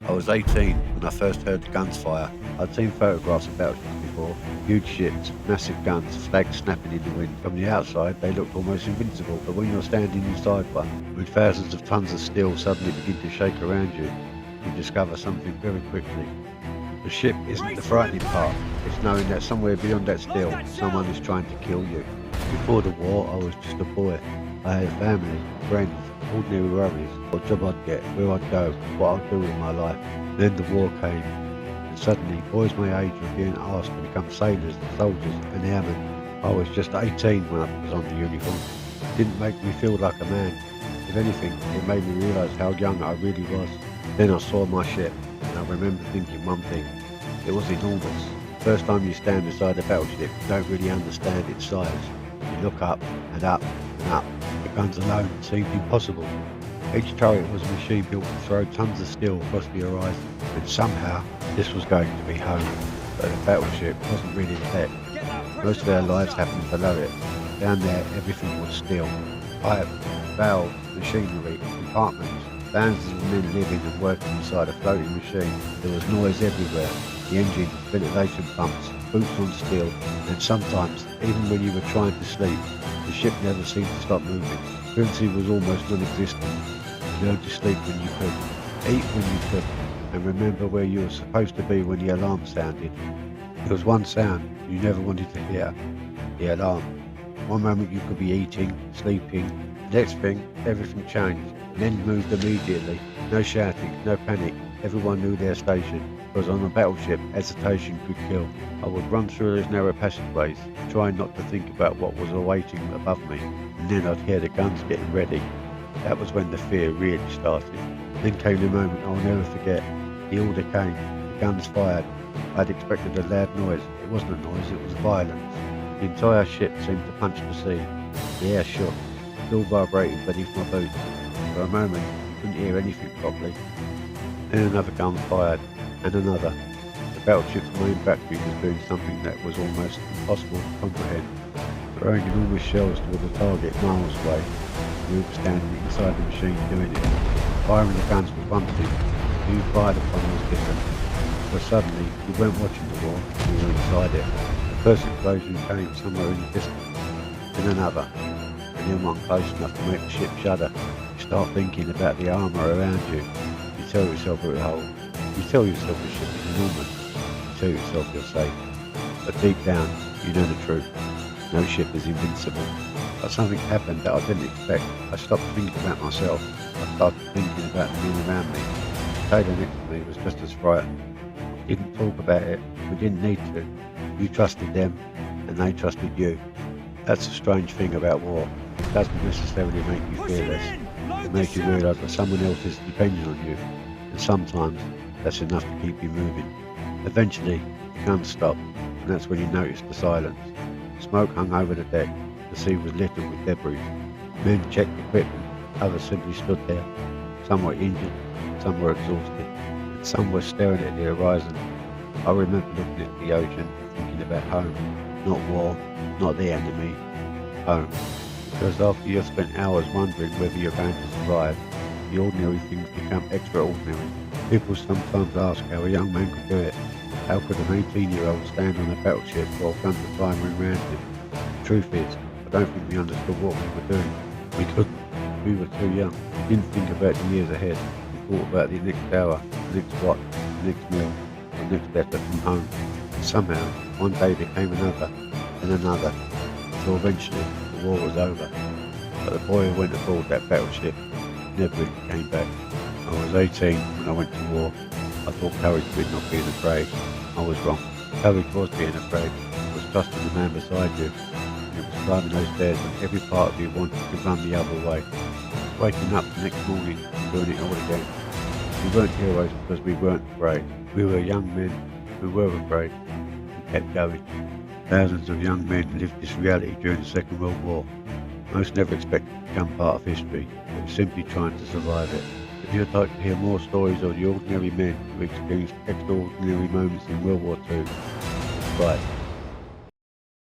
I was 18 when I first heard the guns fire. I'd seen photographs of battleships before, huge ships, massive guns, flags snapping in the wind. From the outside, they looked almost invincible, but when you're standing inside one, when thousands of tons of steel suddenly begin to shake around you, you discover something very quickly. The ship isn't the frightening part, it's knowing that somewhere beyond that steel, someone is trying to kill you. Before the war, I was just a boy. I had a family, friends, ordinary worries, what job I'd get, where I'd go, what I'd do with my life. Then the war came, and suddenly boys my age were being asked to become sailors, soldiers and airmen. I was just 18 when I was on the uniform. It didn't make me feel like a man. If anything, it made me realise how young I really was. Then I saw my ship, and I remember thinking one thing. It was enormous. First time you stand beside a battleship, you don't really understand its size. You look up and up and up. The guns alone seemed impossible. Each turret was a machine built to throw tons of steel across the horizon, and somehow this was going to be home. But the battleship wasn't really the deck. Most of our lives happened below it. Down there, everything was steel. Pipe, valve, machinery, compartments. Thousands of men living and working inside a floating machine. There was noise everywhere. The engine, ventilation pumps, boots on steel, and sometimes, even when you were trying to sleep, the ship never seemed to stop moving. Privacy was almost non-existent. You learned to sleep when you could, eat when you could, and remember where you were supposed to be when the alarm sounded. There was one sound you never wanted to hear, the alarm. One moment you could be eating, sleeping, the next thing, everything changed. Men moved immediately, no shouting, no panic, everyone knew their station. Because on a battleship, hesitation could kill. I would run through those narrow passageways, trying not to think about what was awaiting above me, and then I'd hear the guns getting ready. That was when the fear really started. Then came the moment I'll never forget. The order came, the guns fired. I'd expected a loud noise. It wasn't a noise, it was violence. The entire ship seemed to punch the sea. The air shook, still vibrating beneath my boots. For a moment, you couldn't hear anything properly. Then another gun fired, and another. The battleship's main battery was doing something that was almost impossible to comprehend. Throwing enormous shells toward the target miles away. We were standing inside the machine doing it. Firing the guns was one thing, being fired upon was different. But suddenly, we weren't watching the war, we were inside it. The first explosion came somewhere in the distance, then another, and then one close enough to make the ship shudder. You start thinking about the armour around you. You tell yourself it will hold. You tell yourself the ship is enormous. You tell yourself you're safe. But deep down, you know the truth. No ship is invincible. But something happened that I didn't expect. I stopped thinking about myself. I started thinking about the men around me. The sailor next to me was just as frightened. We didn't talk about it. We didn't need to. You trusted them, and they trusted you. That's the strange thing about war. It doesn't necessarily make you fearless. It makes you realise that someone else is depending on you. And sometimes, that's enough to keep you moving. Eventually, the guns stopped, and that's when you noticed the silence. Smoke hung over the deck, the sea was littered with debris. Men checked equipment, others simply stood there. Some were injured, some were exhausted, and some were staring at the horizon. I remember looking at the ocean, thinking about home. Not war, not the enemy, home. Because after you've spent hours wondering whether you're going to survive, the ordinary things become extraordinary. People sometimes ask how a young man could do it. How could an 18-year-old stand on a battleship while guns are firing around him? The truth is, I don't think we understood what we were doing. We couldn't. We were too young. We didn't think about the years ahead. We thought about the next hour, the next watch, the next meal, the next letter from home. And somehow, one day became another, and another, until eventually the war was over. But the boy who went aboard that battleship never really came back. I was 18 when I went to war. I thought courage meant not being afraid. I was wrong. Courage was being afraid. It was trusting the man beside you. And it was climbing those stairs when every part of you wanted to run the other way. Waking up the next morning and doing it all again. We weren't heroes because we weren't afraid. We were young men who were afraid and kept going. Thousands of young men lived this reality during the Second World War. Most never expected to become part of history. They were simply trying to survive it. If you'd like to hear more stories of the ordinary men who experienced extraordinary moments in World War II, subscribe.